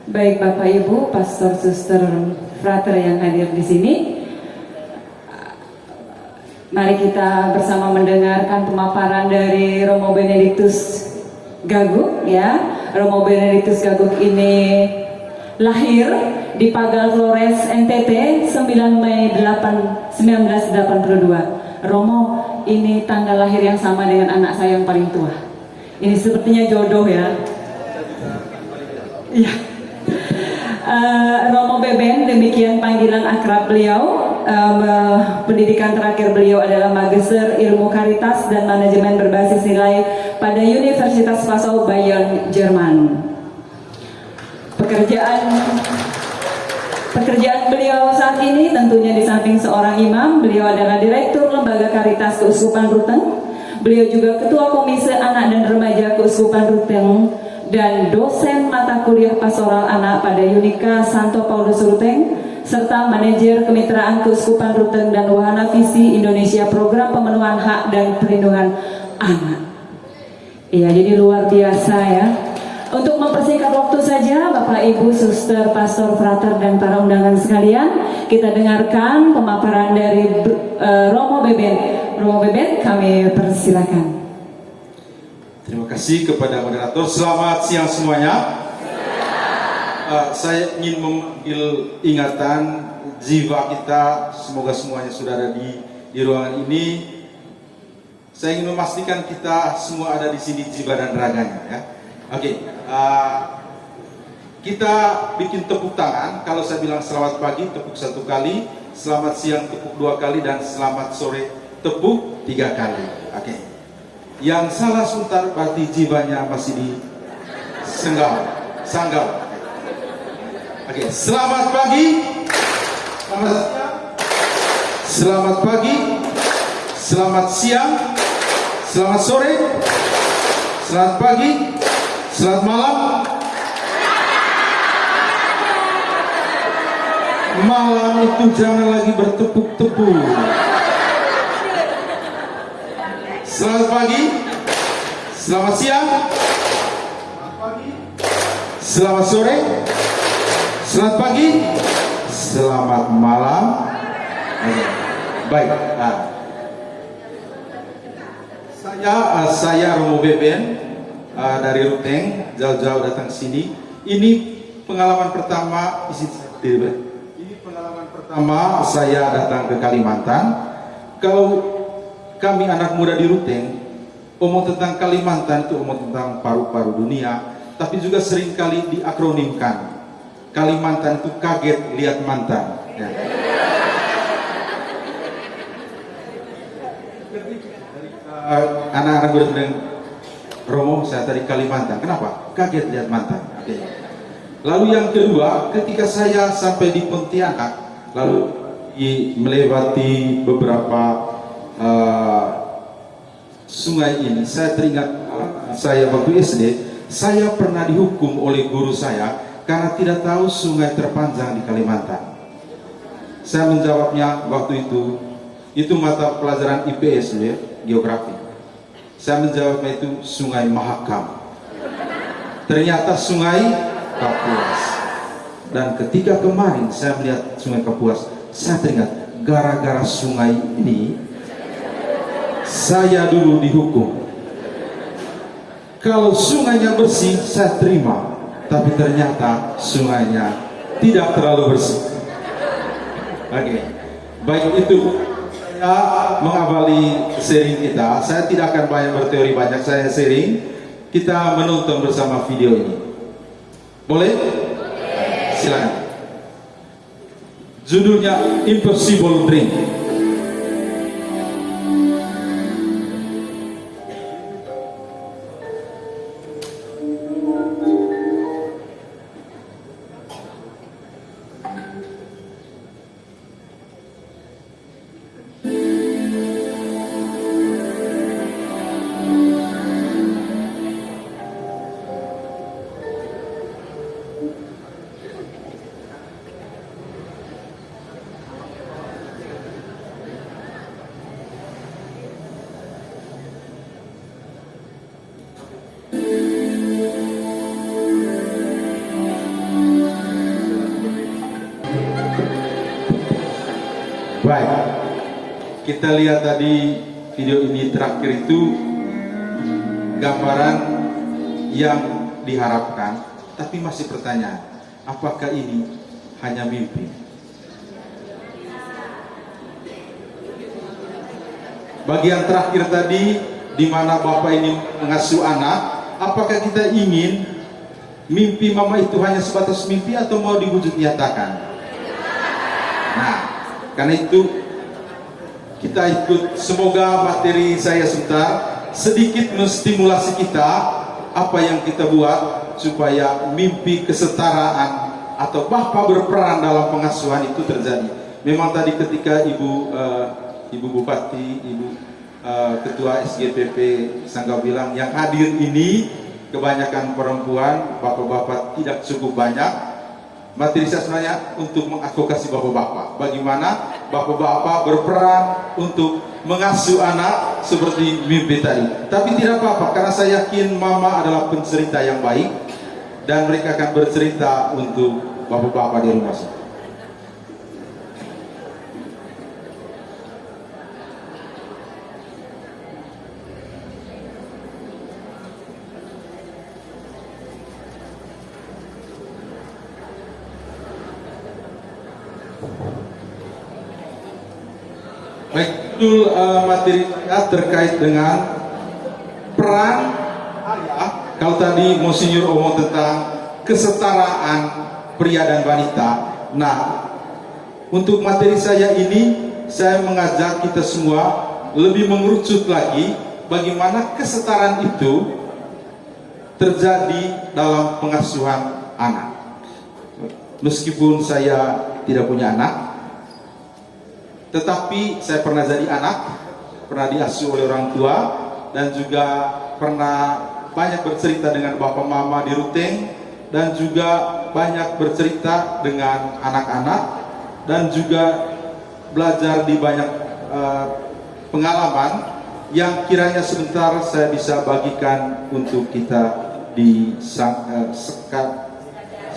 Baik Bapak Ibu, Pastor, Suster, Frater yang hadir di sini, mari kita bersama mendengarkan pemaparan dari Romo Benedictus Gaguk ya. Romo Benedictus Gaguk ini lahir di Pagal Flores, NTT 9 Mei 1982. Romo, ini tanggal lahir yang sama dengan anak saya yang paling tua. Ini sepertinya jodoh ya. Iya. Romo Beben, demikian panggilan akrab beliau. Pendidikan terakhir beliau adalah Magister Ilmu Karitas dan Manajemen Berbasis Nilai pada Universitas Passau Bayern, Jerman. Pekerjaan beliau saat ini tentunya di samping seorang imam, beliau adalah Direktur Lembaga Karitas Keuskupan Ruteng. Beliau juga Ketua Komisi Anak dan Remaja Keuskupan Ruteng dan dosen mata kuliah pastoral anak pada Unika Santo Paulus Ruteng, serta manajer kemitraan Keuskupan Ruteng dan Wahana Visi Indonesia Program Pemenuhan Hak dan Perlindungan Anak. Iya, jadi luar biasa ya. Untuk mempersingkat waktu saja, Bapak Ibu, Suster, Pastor, Frater, dan para undangan sekalian, kita dengarkan pemaparan dari Romo Beben. Romo Beben, kami persilakan. Terima kasih kepada moderator. Selamat siang semuanya. Saya ingin memanggil ingatan jiwa kita. Semoga semuanya sudah ada di ruangan ini. Saya ingin memastikan kita semua ada di sini jiwa dan raganya. Ya. Oke. Kita bikin tepuk tangan. Kalau saya bilang selamat pagi, tepuk 1 kali. Selamat siang, tepuk 2 kali. Dan selamat sore, tepuk 3 kali. Oke. Yang salah sebentar berarti jiwanya masih di sanggal. Oke, selamat pagi. Selamat pagi. Selamat siang. Selamat sore. Selamat pagi. Selamat malam. Malam itu jangan lagi bertepuk-tepuk. Selamat pagi, selamat siang, selamat pagi, selamat sore, selamat pagi, selamat malam. Baik, saya Romo Beben dari Ruteng, jauh-jauh datang sini. Ini pengalaman pertama, saya datang ke Kalimantan. Kalau kami anak muda di Ruteng, omong tentang Kalimantan itu omong tentang paru-paru dunia, tapi juga seringkali diakronimkan. Kalimantan itu kaget lihat mantan. Ya. Anak-anak muda bilang, Romo, saya dari Kalimantan. Kenapa? Kaget lihat mantan. Oke. Lalu yang kedua, ketika saya sampai di Pontianak, lalu melewati beberapa sungai ini, saya teringat saya waktu SD, saya pernah dihukum oleh guru saya karena tidak tahu sungai terpanjang di Kalimantan. Saya menjawabnya waktu itu mata pelajaran IPS ya, geografi. Saya menjawabnya itu Sungai Mahakam. Ternyata Sungai Kapuas. Dan ketika kemarin saya melihat Sungai Kapuas, saya teringat gara-gara sungai ini saya dulu dihukum. Kalau sungainya bersih, saya terima. Tapi ternyata sungainya tidak terlalu bersih. Oke. Baik, itu saya mengawali sharing kita. Saya tidak akan banyak berteori banyak, saya sharing. Kita menonton bersama video ini. Boleh? Silakan. Judulnya Impossible Dream. Baik, kita lihat tadi video ini terakhir itu gambaran yang diharapkan, tapi masih pertanyaan, apakah ini hanya mimpi? Bagian terakhir tadi, di mana Bapak ini mengasuh anak, apakah kita ingin mimpi mama itu hanya sebatas mimpi atau mau diwujud nyatakan? Nah, karena itu kita ikut, semoga materi saya sebentar sedikit menstimulasi kita apa yang kita buat supaya mimpi kesetaraan atau Bapak berperan dalam pengasuhan itu terjadi. Memang tadi ketika Ibu Bupati, Ibu Ketua SGPP Sanggau bilang yang hadir ini kebanyakan perempuan, bapak-bapak tidak cukup banyak. Materi saya sebenarnya untuk mengadvokasi bapak-bapak, bagaimana bapak-bapak berperan untuk mengasuh anak seperti mimpi tadi. Tapi tidak apa-apa, karena saya yakin mama adalah pencerita yang baik dan mereka akan bercerita untuk bapak-bapak di rumah saya. Baik, betul, materi terkait dengan peran ayah. Kalau tadi Monsinyur omong tentang kesetaraan pria dan wanita. Nah, untuk materi saya ini, saya mengajak kita semua lebih mengerucut lagi bagaimana kesetaraan itu terjadi dalam pengasuhan anak. Meskipun saya tidak punya anak, tetapi saya pernah jadi anak, pernah diasuh oleh orang tua, dan juga pernah banyak bercerita dengan bapak mama di Ruteng, dan juga banyak bercerita dengan anak-anak, dan juga belajar di banyak pengalaman yang kiranya sebentar saya bisa bagikan untuk kita di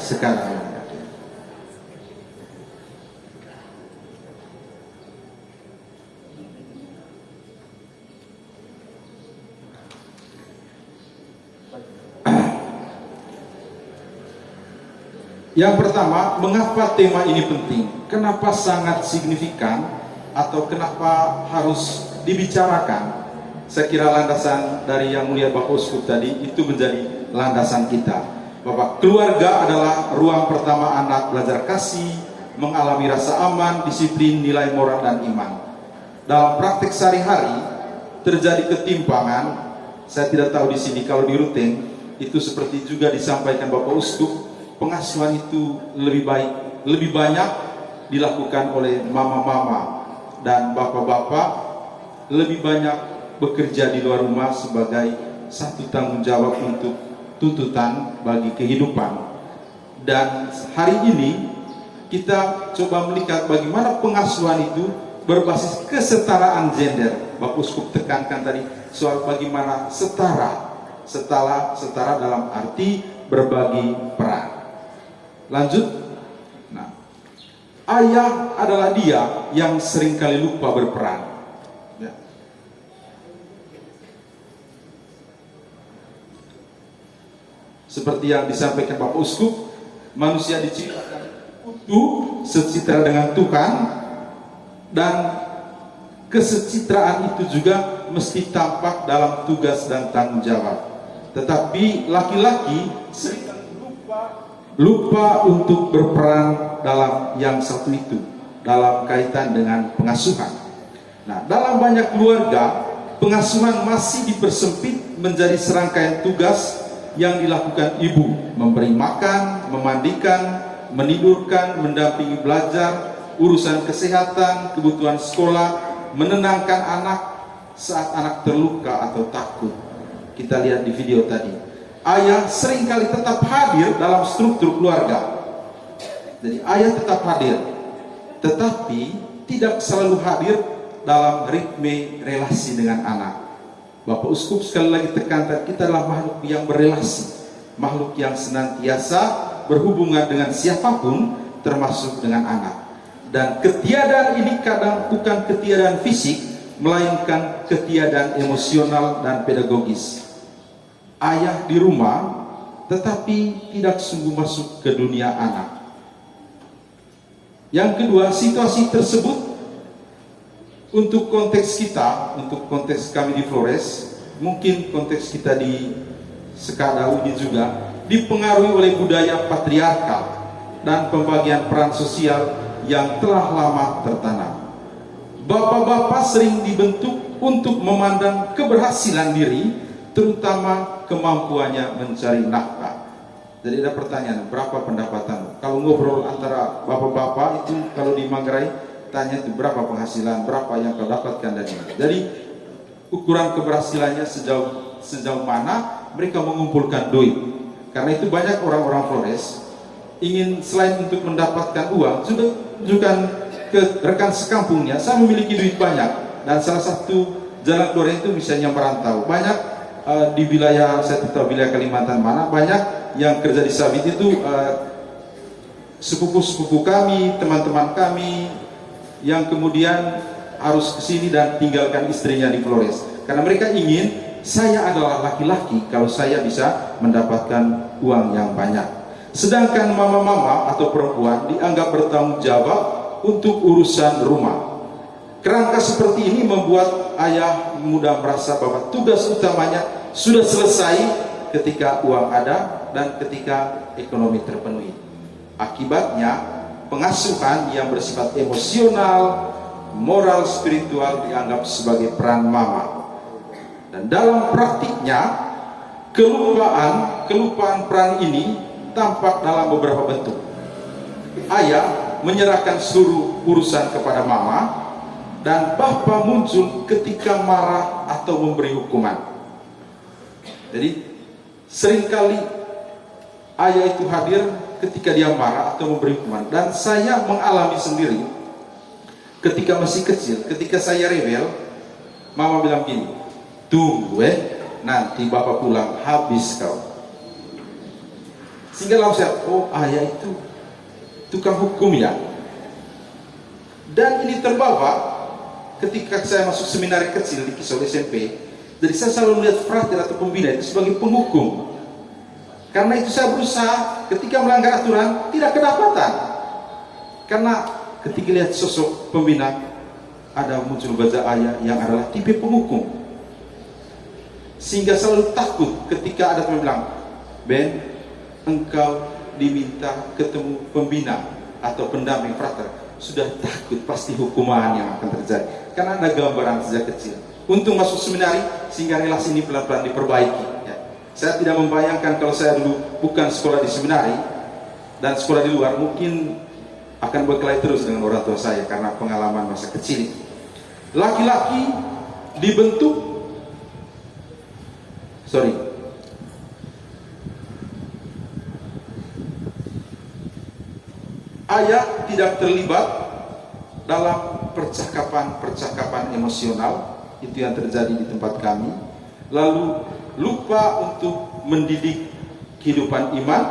sekarang. Yang pertama, mengapa tema ini penting? Kenapa sangat signifikan atau kenapa harus dibicarakan? Saya kira landasan dari Yang Mulia Bapak Uskup tadi itu menjadi landasan kita. Bapak, keluarga adalah ruang pertama anak belajar kasih, mengalami rasa aman, disiplin, nilai moral dan iman. Dalam praktik sehari-hari terjadi ketimpangan. Saya tidak tahu di sini, kalau di Ruteng itu seperti juga disampaikan Bapak Uskup, pengasuhan itu lebih baik, lebih banyak dilakukan oleh mama-mama dan bapak-bapak, lebih banyak bekerja di luar rumah sebagai satu tanggung jawab untuk tuntutan bagi kehidupan. Dan hari ini kita coba melihat bagaimana pengasuhan itu berbasis kesetaraan gender. Bapak Uskup tekankan tadi soal bagaimana setara dalam arti berbagi peran. Lanjut. Nah, ayah adalah dia yang seringkali lupa berperan. Ya. Seperti yang disampaikan Bapak Uskup, manusia diciptakan utuh, secitra dengan Tuhan, dan kesecitraan itu juga mesti tampak dalam tugas dan tanggung jawab. Tetapi laki-laki sering lupa untuk berperan dalam yang satu itu, dalam kaitan dengan pengasuhan. Nah, dalam banyak keluarga, pengasuhan masih dipersempit menjadi serangkaian tugas yang dilakukan ibu, memberi makan, memandikan, menidurkan, mendampingi belajar, urusan kesehatan, kebutuhan sekolah, menenangkan anak saat anak terluka atau takut. Kita lihat di video tadi. Ayah seringkali tetap hadir dalam struktur keluarga. Jadi ayah tetap hadir, tetapi tidak selalu hadir dalam ritme relasi dengan anak. Bapak Uskup sekali lagi tekankan, kita adalah makhluk yang berelasi, makhluk yang senantiasa berhubungan dengan siapapun, termasuk dengan anak. Dan ketiadaan ini kadang bukan ketiadaan fisik, melainkan ketiadaan emosional dan pedagogis. Ayah di rumah tetapi tidak sungguh masuk ke dunia anak. Yang kedua, situasi tersebut untuk konteks kita, untuk konteks kami di Flores, mungkin konteks kita di Sekadau ini juga dipengaruhi oleh budaya patriarkal dan pembagian peran sosial yang telah lama tertanam. Bapak-bapak sering dibentuk untuk memandang keberhasilan diri, terutama kemampuannya mencari nafkah. Jadi ada pertanyaan, berapa pendapatan? Kalau ngobrol antara bapak-bapak itu, kalau di Manggarai tanya itu berapa penghasilan, berapa yang kau dapatkan dari mana. Jadi ukuran keberhasilannya sejauh mana mereka mengumpulkan duit. Karena itu banyak orang-orang Flores ingin selain untuk mendapatkan uang, sudah tunjukkan ke rekan sekampungnya, saya memiliki duit banyak. Dan salah satu jalan keluarnya itu misalnya merantau. Banyak di wilayah, saya tidak tahu wilayah Kalimantan mana, banyak yang kerja di sawit itu sepupu-sepupu kami, teman-teman kami yang kemudian harus ke sini dan tinggalkan istrinya di Flores. Karena mereka ingin, saya adalah laki-laki kalau saya bisa mendapatkan uang yang banyak. Sedangkan mama-mama atau perempuan dianggap bertanggung jawab untuk urusan rumah. Kerangka seperti ini membuat ayah muda merasa bahwa tugas utamanya sudah selesai ketika uang ada dan ketika ekonomi terpenuhi. Akibatnya, pengasuhan yang bersifat emosional, moral, spiritual dianggap sebagai peran mama. Dan dalam praktiknya, kelupaan peran ini tampak dalam beberapa bentuk. Ayah menyerahkan seluruh urusan kepada mama, dan bapak muncul ketika marah atau memberi hukuman. Jadi seringkali ayah itu hadir ketika dia marah atau memberi hukuman. Dan saya mengalami sendiri ketika masih kecil, ketika saya rebel, mama bilang gini, tunggu nanti bapak pulang habis kau. Sehingga langsung saya, oh ayah itu tukang hukum ya. Dan ini terbawa ketika saya masuk seminari kecil di Kisau SMP. Jadi saya selalu melihat frater atau pembina itu sebagai penghukum. Karena itu saya berusaha ketika melanggar aturan tidak kedapatan. Karena ketika lihat sosok pembina, ada muncul wajah ayah yang adalah tipe penghukum. Sehingga selalu takut ketika ada teman bilang, Ben, engkau diminta ketemu pembina atau pendamping frater. Sudah takut pasti hukuman yang akan terjadi. Karena ada gambaran sejak kecil. Untung masuk seminari sehingga relasi ini pelan-pelan diperbaiki. Ya. Saya tidak membayangkan kalau saya dulu bukan sekolah di seminari dan sekolah di luar, mungkin akan berkelahi terus dengan orang tua saya karena pengalaman masa kecil. Laki-laki dibentuk, ayah tidak terlibat dalam percakapan emosional, itu yang terjadi di tempat kami. Lalu lupa untuk mendidik kehidupan iman.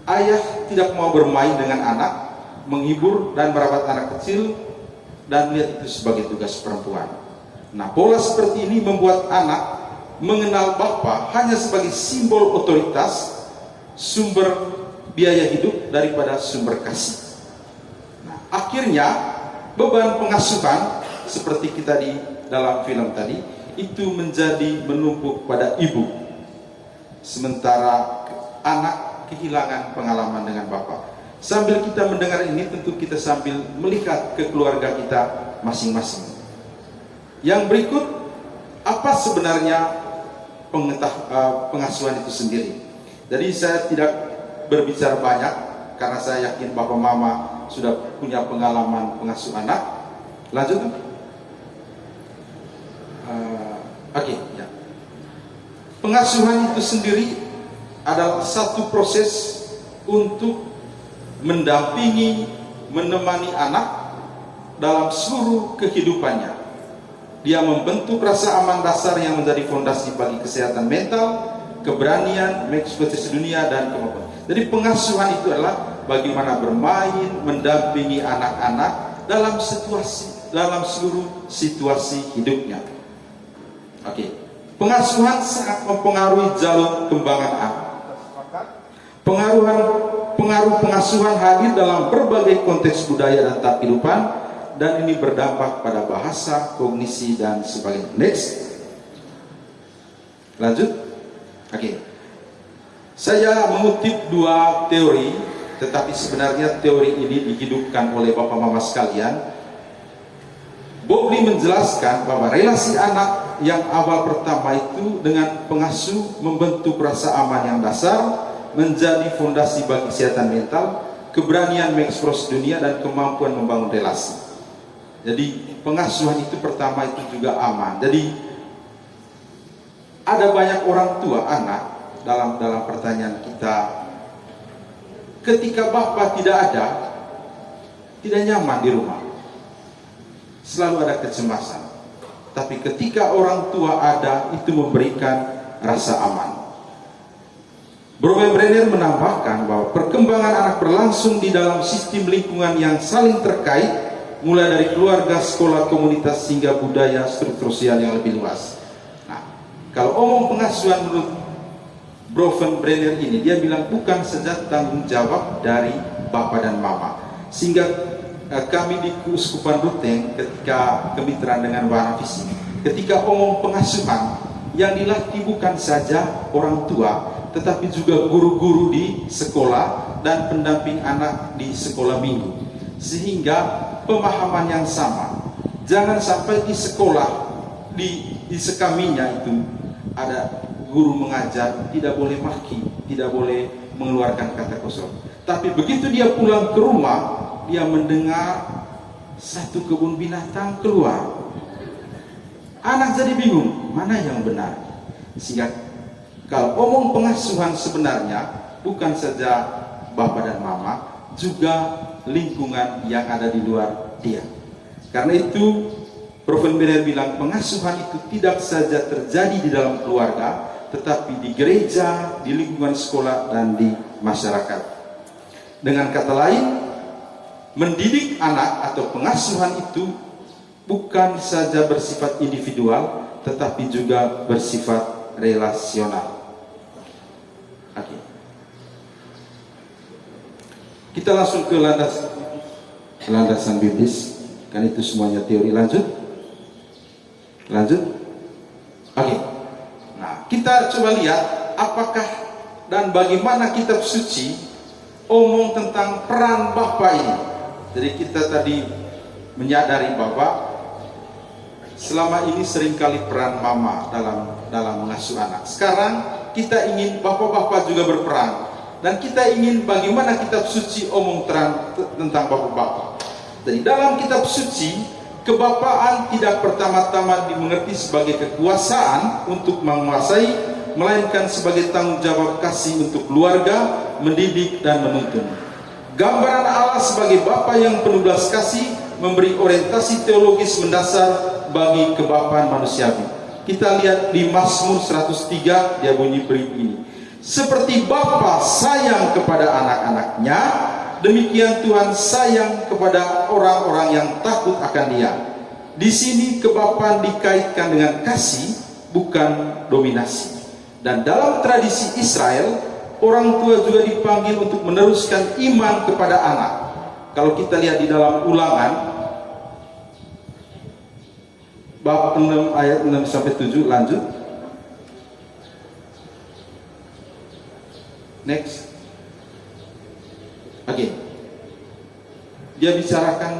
Ayah tidak mau bermain dengan anak, menghibur dan merawat anak kecil, dan lihat itu sebagai tugas perempuan. Nah, pola seperti ini membuat anak mengenal bapa hanya sebagai simbol otoritas, sumber biaya hidup daripada sumber kasih. Nah, akhirnya beban pengasuhan seperti kita di dalam film tadi itu menjadi menumpuk pada ibu, sementara anak kehilangan pengalaman dengan bapak. Sambil kita mendengar ini, tentu kita sambil melihat ke keluarga kita masing-masing. Yang berikut, apa sebenarnya pengasuhan itu sendiri? Jadi saya tidak berbicara banyak karena saya yakin bapak mama sudah punya pengalaman pengasuh anak. Lanjut. Oke, ya. Pengasuhan itu sendiri adalah satu proses untuk mendampingi, menemani anak dalam seluruh kehidupannya. Dia membentuk rasa aman dasar yang menjadi fondasi bagi kesehatan mental, keberanian, mengeksplorasi dunia dan kemampuan. Jadi pengasuhan itu adalah bagaimana bermain, mendampingi anak-anak dalam seluruh situasi hidupnya. Oke. Pengasuhan sangat mempengaruhi jalur kembangan anak. Pengaruh pengasuhan hadir dalam berbagai konteks budaya dan tata kehidupan, dan ini berdampak pada bahasa, kognisi, dan sebagainya. Next. Lanjut. Oke. Saya mengutip dua teori, tetapi sebenarnya teori ini dihidupkan oleh Bapak Mama sekalian. Bobli menjelaskan bahwa relasi anak yang awal pertama itu dengan pengasuh membentuk rasa aman yang dasar, menjadi fondasi bagi kesehatan mental, keberanian mengeksplorasi dunia, dan kemampuan membangun relasi. Jadi pengasuhan itu pertama itu juga aman. Jadi ada banyak orang tua anak dalam pertanyaan kita, ketika bapak tidak ada, tidak nyaman di rumah, selalu ada kecemasan. Tapi ketika orang tua ada, itu memberikan rasa aman. Robert Brenner menambahkan bahwa perkembangan anak berlangsung di dalam sistem lingkungan yang saling terkait, mulai dari keluarga, sekolah, komunitas, hingga budaya, struktur sosial yang lebih luas. Nah, kalau omong pengasuhan menurut Robert Brenner ini, dia bilang bukan saja tanggung jawab dari bapak dan mama. Sehingga kami di Keuskupan Ruteng ketika kemitraan dengan Warna Visi, ketika omong pengasuhan yang dilatih bukan saja orang tua, tetapi juga guru-guru di sekolah dan pendamping anak di sekolah minggu, sehingga pemahaman yang sama. Jangan sampai di sekolah di sekaminya itu ada guru mengajar, tidak boleh maki, tidak boleh mengeluarkan kata kosong. Tapi begitu dia pulang ke rumah, dia mendengar satu kebun binatang keluar. Anak jadi bingung, mana yang benar? Sehingga kalau omong pengasuhan sebenarnya bukan saja bapak dan mama, juga lingkungan yang ada di luar dia. Karena itu Prof. Brenner bilang pengasuhan itu tidak saja terjadi di dalam keluarga, tetapi di gereja, di lingkungan sekolah, dan di masyarakat. Dengan kata lain, mendidik anak atau pengasuhan itu bukan saja bersifat individual, tetapi juga bersifat relasional. Oke. Kita langsung ke landasan biblis, kan itu semuanya teori. Lanjut. Oke. Nah, kita coba lihat apakah dan bagaimana kitab suci omong tentang peran Bapa ini. Jadi kita tadi menyadari bahwa selama ini seringkali peran mama dalam mengasuh anak. Sekarang kita ingin bapak-bapak juga berperan, dan kita ingin bagaimana kitab suci omong terang tentang bapak-bapak. Jadi dalam kitab suci, kebapaan tidak pertama-tama dimengerti sebagai kekuasaan untuk menguasai, melainkan sebagai tanggung jawab kasih untuk keluarga, mendidik, dan menuntun. Gambaran Allah sebagai Bapa yang penuh belas kasih memberi orientasi teologis mendasar bagi kebapaan manusiawi. Kita lihat di Mazmur 103, dia bunyi begini: seperti Bapa sayang kepada anak-anaknya, demikian Tuhan sayang kepada orang-orang yang takut akan Dia. Di sini kebapaan dikaitkan dengan kasih, bukan dominasi. Dan dalam tradisi Israel, orang tua juga dipanggil untuk meneruskan iman kepada anak. Kalau kita lihat di dalam Ulangan bab 6 ayat 6 sampai 7, lanjut. Next. Oke. Dia bicarakan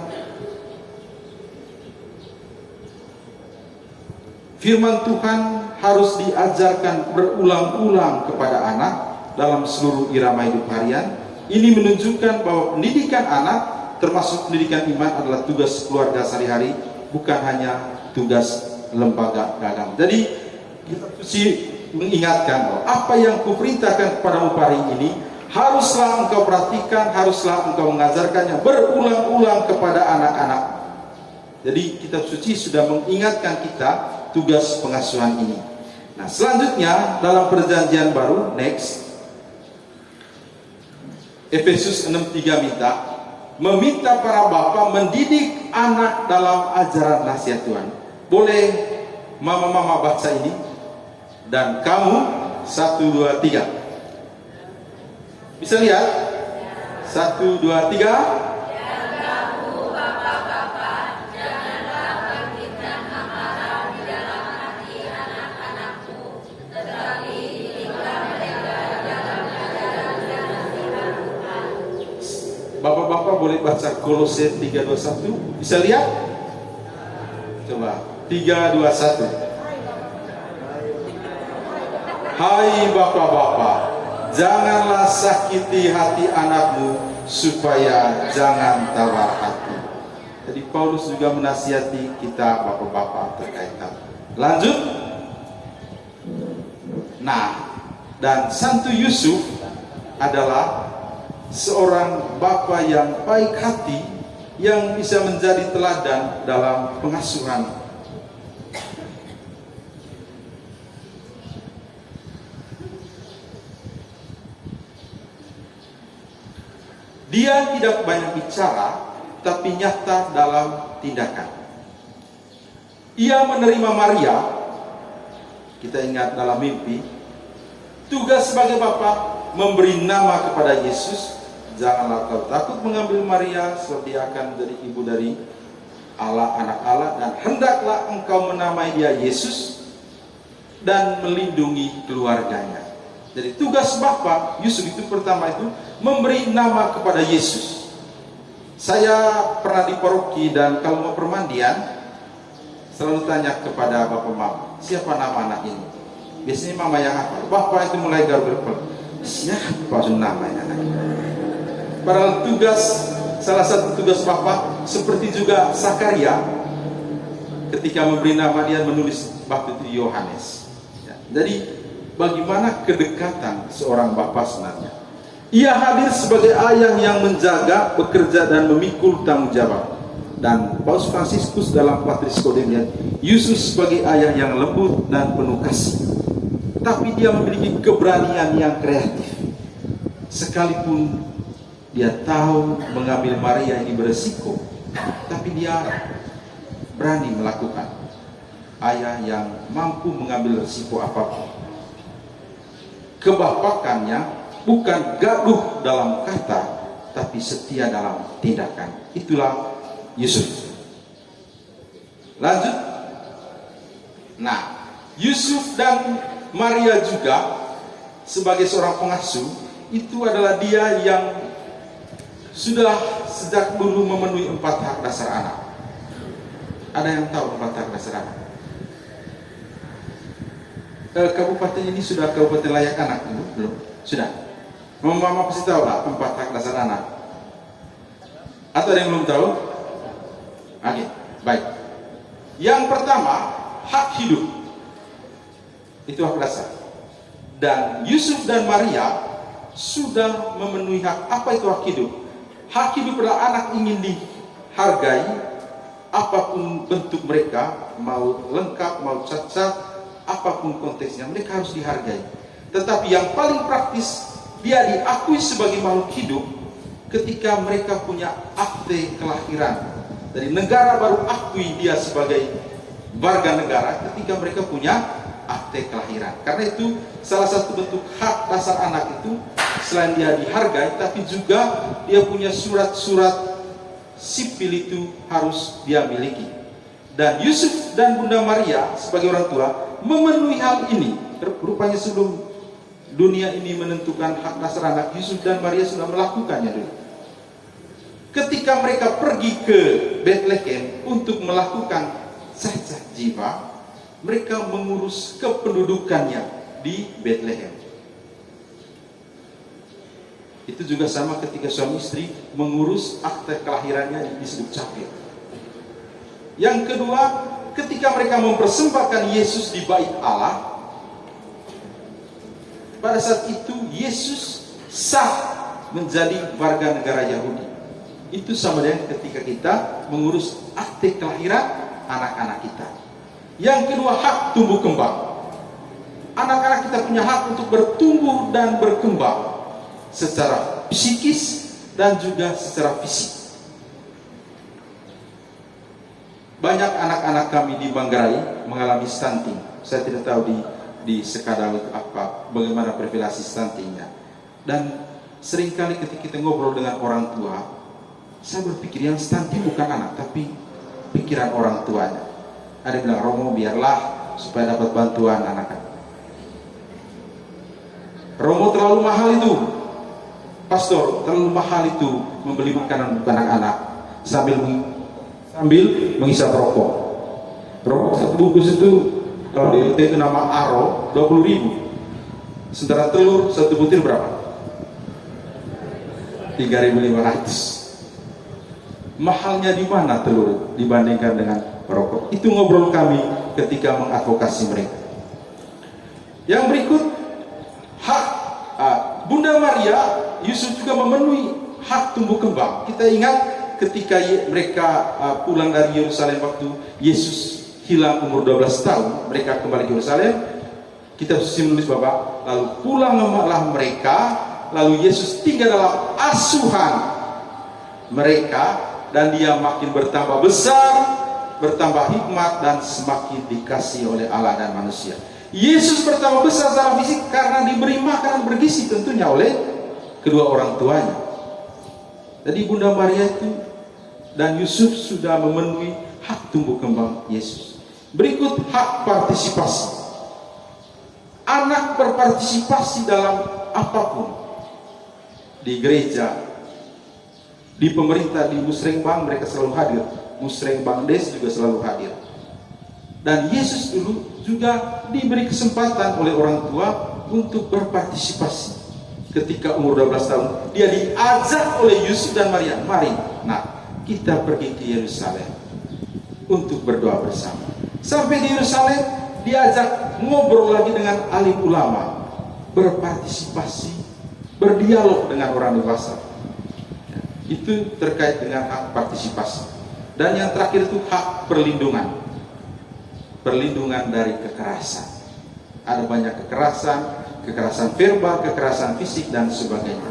firman Tuhan harus diajarkan berulang-ulang kepada anak dalam seluruh irama hidup harian. Ini menunjukkan bahwa pendidikan anak, termasuk pendidikan iman, adalah tugas keluarga sehari-hari, bukan hanya tugas lembaga agama. Jadi kita mesti mengingatkan bahwa apa yang kuperintahkan kepadamu hari ini haruslah engkau perhatikan, haruslah engkau mengajarkannya berulang-ulang kepada anak-anak. Jadi kitab suci sudah mengingatkan kita tugas pengasuhan ini. Nah, selanjutnya dalam perjanjian baru, next. Efesus 6:3 meminta para bapa mendidik anak dalam ajaran nasihat Tuhan. Boleh mama-mama baca ini? Dan kamu 1, 2, 3. Bisa lihat? 1, 2, 3. Bapak-bapak boleh baca Kolose 3:21. Bisa lihat? Coba 3:21. Hai bapak-bapak, janganlah sakiti hati anakmu supaya jangan tawar hati. Jadi Paulus juga menasihati kita bapak-bapak terkait hal. Lanjut. Nah, dan Santo Yusuf adalah seorang bapa yang baik hati, yang bisa menjadi teladan dalam pengasuhan. Dia tidak banyak bicara, tapi nyata dalam tindakan. Ia menerima Maria, kita ingat dalam mimpi, tugas sebagai bapa memberi nama kepada Yesus. Janganlah kau takut mengambil Maria, sebab dia akan menjadi ibu dari Allah, anak Allah, dan hendaklah engkau menamai dia Yesus dan melindungi keluarganya. Jadi tugas Bapa Yusuf itu pertama itu memberi nama kepada Yesus. Saya pernah di paroki, dan kalau mau permandian selalu tanya kepada bapak mama, siapa nama anak ini? Biasanya mama yang hafal, bapak itu mulai garuk-garuk, siapa namanya anak ini? Padahal salah satu tugas Bapak, seperti juga Zakaria, ketika memberi nama dia menulis waktu itu Yohanes. Ya, jadi bagaimana kedekatan seorang Bapak sebenarnya? Ia hadir sebagai ayah yang menjaga, bekerja, dan memikul tanggung jawab. Dan Paus Fransiskus dalam Patris Cordem, Yesus sebagai ayah yang lembut dan penuh kasih. Tapi dia memiliki keberanian yang kreatif. Sekalipun dia tahu mengambil Maria ini beresiko, tapi dia berani melakukan. Ayah yang mampu mengambil resiko apapun. Kebapakannya bukan gaduh dalam kata, tapi setia dalam tindakan. Itulah Yusuf. Lanjut. Nah, Yusuf dan Maria juga sebagai seorang pengasuh, itu adalah dia yang sudah sejak dulu memenuhi 4 hak dasar anak. Ada yang tahu 4 hak dasar anak? Kabupaten ini sudah kabupaten layak anak? Belum? Sudah? Mama pasti tahu lah 4 hak dasar anak. Atau ada yang belum tahu? Oke, baik. Yang pertama, hak hidup. Itu hak dasar. Dan Yusuf dan Maria sudah memenuhi hak. Apa itu hak hidup? Hak hidup adalah anak ingin dihargai, apapun bentuk mereka, mau lengkap, mau cacat, apapun konteksnya, mereka harus dihargai. Tetapi yang paling praktis, dia diakui sebagai makhluk hidup ketika mereka punya akte kelahiran. Dari negara baru akui dia sebagai warga negara ketika mereka punya akte kelahiran. Karena itu salah satu bentuk hak dasar anak itu, selain dia dihargai, tapi juga dia punya surat-surat sipil itu harus dia miliki. Dan Yusuf dan Bunda Maria sebagai orang tua memenuhi hal ini. Rupanya sebelum dunia ini menentukan hak dasar anak, Yusuf dan Maria sudah melakukannya dulu. Ketika mereka pergi ke Bethlehem untuk melakukan cacat jiwa, mereka mengurus kependudukannya di Bethlehem. Itu juga sama ketika suami istri mengurus akte kelahirannya disebut capir. Yang kedua, ketika mereka mempersembahkan Yesus di bait Allah, pada saat itu Yesus sah menjadi warga negara Yahudi. Itu sama dengan ketika kita mengurus akte kelahiran anak-anak kita. Yang kedua, hak tumbuh kembang. Anak-anak kita punya hak untuk bertumbuh dan berkembang secara psikis dan juga secara fisik. Banyak anak-anak kami di Manggarai mengalami stunting. Saya tidak tahu di Sekadau itu apa, bagaimana perfilasi stuntingnya. Dan seringkali ketika kita ngobrol dengan orang tua, saya berpikir yang stunting bukan anak, tapi pikiran orang tuanya. Ada yang bilang, Romo biarlah supaya dapat bantuan anak-anak. Romo terlalu mahal itu, pastor terlalu mahal itu membeli makanan untuk anak-anak sambil menghisap rokok. Rokok satu bungkus itu kalau di LT itu nama Aro 20.000. Sementara telur satu butir berapa? 3.500. Mahalnya di mana telur dibandingkan dengan rokok? Itu ngobrol kami ketika mengadvokasi mereka. Yang berikut, hak Bunda Maria, Yusuf juga memenuhi hak tumbuh kembang. Kita ingat ketika mereka pulang dari Yerusalem waktu Yesus hilang umur 12 tahun, mereka kembali ke Yerusalem. Kita susi menulis Bapak, lalu pulanglah mereka, lalu Yesus tinggal dalam asuhan mereka, dan dia makin bertambah besar, bertambah hikmat, dan semakin dikasihi oleh Allah dan manusia. Yesus bertambah besar secara fisik karena diberi makanan bergizi tentunya oleh kedua orang tuanya. Jadi Bunda Maria itu dan Yusuf sudah memenuhi hak tumbuh kembang Yesus. Berikut hak partisipasi. Anak berpartisipasi dalam apapun. Di gereja, di pemerintah, di musrengbang mereka selalu hadir. Musrengbang Des juga selalu hadir. Dan Yesus dulu juga diberi kesempatan oleh orang tua untuk berpartisipasi. Ketika umur 12 tahun, dia diajak oleh Yusuf dan Maria, mari, kita pergi ke Yerusalem untuk berdoa bersama. Sampai di Yerusalem, diajak ngobrol lagi dengan alim ulama, berpartisipasi, berdialog dengan orang dewasa. Itu terkait dengan hak partisipasi. Dan yang terakhir itu hak perlindungan. Perlindungan dari kekerasan. Ada banyak kekerasan verbal, kekerasan fisik, dan sebagainya.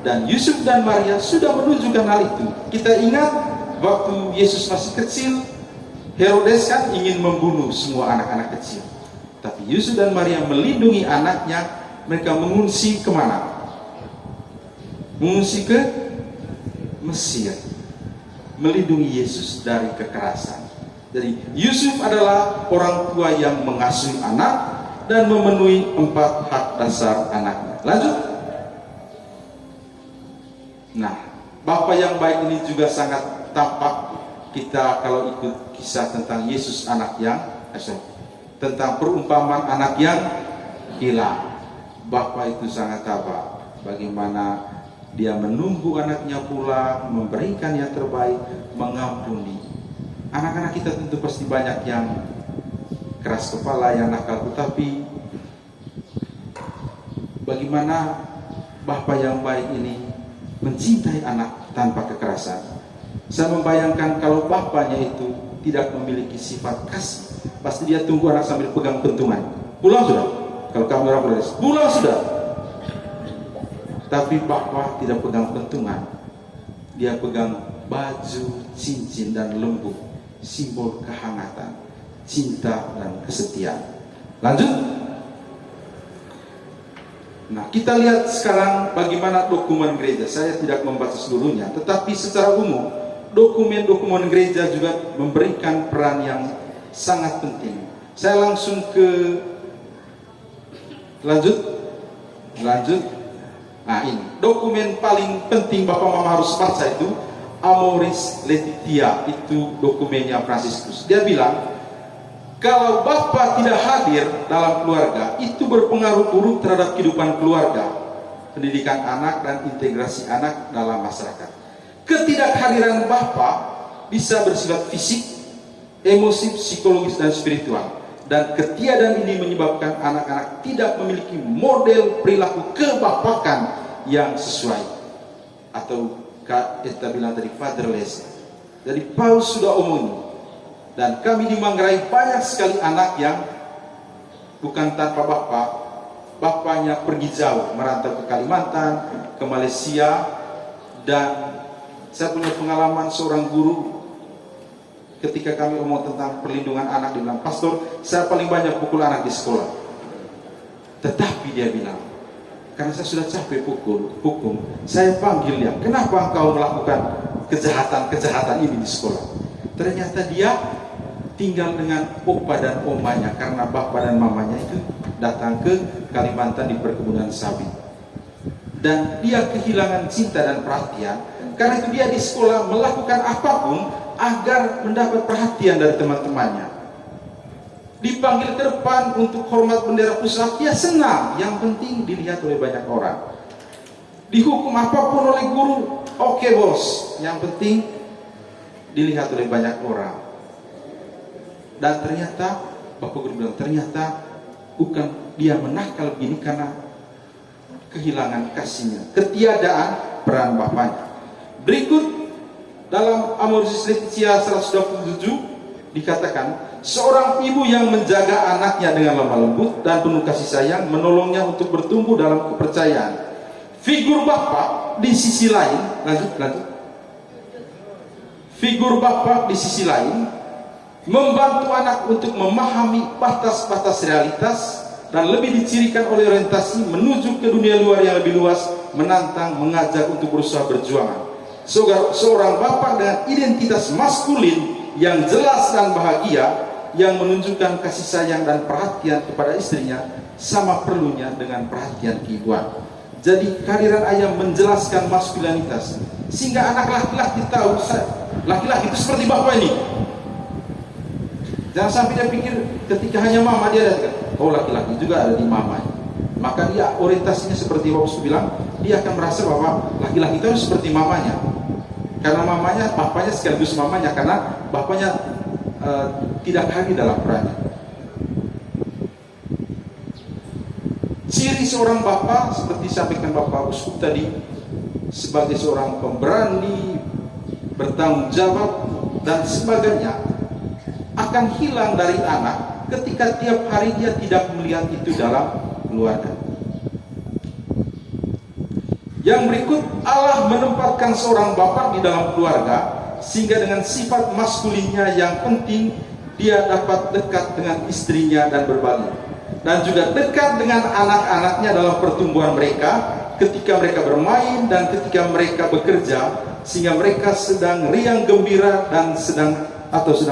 Dan Yusuf dan Maria sudah menunjukkan hal itu. Kita ingat waktu Yesus masih kecil, Herodes kan ingin membunuh semua anak-anak kecil. Tapi Yusuf dan Maria melindungi anaknya. Mereka mengungsi kemana? Mengungsi ke Mesir. Melindungi Yesus dari kekerasan. Jadi Yusuf adalah orang tua yang mengasuhi anak dan memenuhi 4 hak dasar anaknya. Lanjut. Nah, Bapak yang baik ini juga sangat tampak kita kalau ikut kisah tentang Yesus tentang perumpamaan anak yang hilang. Bapak itu sangat tabah bagaimana dia menunggu anaknya pulang, memberikan yang terbaik, mengampuni. Anak-anak kita tentu pasti banyak yang keras kepala, yang nakal, tetapi bagaimana Bapak yang baik ini mencintai anak tanpa kekerasan. Saya membayangkan kalau bapaknya itu tidak memiliki sifat kasih, pasti dia tunggu anak sambil pegang pentungan. Pulang sudah. Kalau kamu orang Flores, pulang sudah. Tapi bapak tidak pegang pentungan, dia pegang baju, cincin, dan lembut, simbol kehangatan, cinta, dan kesetiaan. Lanjut. Nah, kita lihat sekarang bagaimana dokumen gereja. Saya tidak membaca seluruhnya, tetapi secara umum dokumen-dokumen gereja juga memberikan peran yang sangat penting. Saya langsung ke lanjut. Nah, ini dokumen paling penting Bapak Mama harus baca itu Amoris Laetitia, itu dokumennya Fransiskus. Dia bilang kalau Bapak tidak hadir dalam keluarga, itu berpengaruh buruk terhadap kehidupan keluarga, pendidikan anak, dan integrasi anak dalam masyarakat. Ketidakhadiran Bapak bisa bersifat fisik, emosi, psikologis, dan spiritual. Dan ketiadaan ini menyebabkan anak-anak tidak memiliki model perilaku kebapakan yang sesuai. Atau kita bilang tadi fatherless. Jadi Paus sudah omongin. Dan kami di Manggarai banyak sekali anak yang bukan tanpa bapak, bapaknya pergi jauh, merantau ke Kalimantan, ke Malaysia. Dan saya punya pengalaman seorang guru ketika kami omong tentang perlindungan anak, dia bilang, "Pastor, saya paling banyak pukul anak di sekolah." Tetapi dia bilang, karena saya sudah capek hukum, saya panggil dia, "Kenapa engkau melakukan kejahatan-kejahatan ini di sekolah?" Ternyata dia tinggal dengan opa dan omanya, karena bapak dan mamanya itu datang ke Kalimantan di perkebunan sawit. Dan dia kehilangan cinta dan perhatian. Karena itu dia di sekolah melakukan apapun agar mendapat perhatian dari teman-temannya. Dipanggil ke depan untuk hormat bendera pusat, dia senang. Yang penting dilihat oleh banyak orang. Dihukum apapun oleh guru, oke bos. Yang penting dilihat oleh banyak orang. Dan ternyata bapak guru bilang, ternyata bukan dia menakal begini karena kehilangan kasihnya, ketiadaan peran bapaknya. Berikut dalam Amoris Laetitia 127 dikatakan, seorang ibu yang menjaga anaknya dengan lemah lembut dan penuh kasih sayang, menolongnya untuk bertumbuh dalam kepercayaan. Figur bapak di sisi lain, lanjut. Figur bapak di sisi lain membantu anak untuk memahami batas-batas realitas dan lebih dicirikan oleh orientasi menuju ke dunia luar yang lebih luas, menantang, mengajak untuk berusaha berjuang. Seorang bapak dengan identitas maskulin yang jelas dan bahagia, yang menunjukkan kasih sayang dan perhatian kepada istrinya, sama perlunya dengan perhatian keibuan. Jadi kehadiran ayah menjelaskan maskulinitas, sehingga anak laki-laki tahu laki-laki itu seperti bapak ini. Jangan sampai dia pikir ketika hanya mama dia datang, oh laki-laki juga ada di mamanya. Maka dia orientasinya seperti Bapak bilang, dia akan merasa bahwa laki-laki itu harus seperti mamanya. Karena mamanya, bapaknya sekaligus mamanya, karena bapaknya tidak hadir dalam perannya. Ciri seorang bapak seperti sampaikan Bapak Uskup tadi, sebagai seorang pemberani, bertanggung jawab dan sebagainya, akan hilang dari anak ketika tiap hari dia tidak melihat itu dalam keluarga. Yang berikut, Allah menempatkan seorang bapak di dalam keluarga sehingga dengan sifat maskulinnya yang penting, dia dapat dekat dengan istrinya dan berbagi, dan juga dekat dengan anak-anaknya dalam pertumbuhan mereka ketika mereka bermain dan ketika mereka bekerja, sehingga mereka sedang riang gembira dan sedang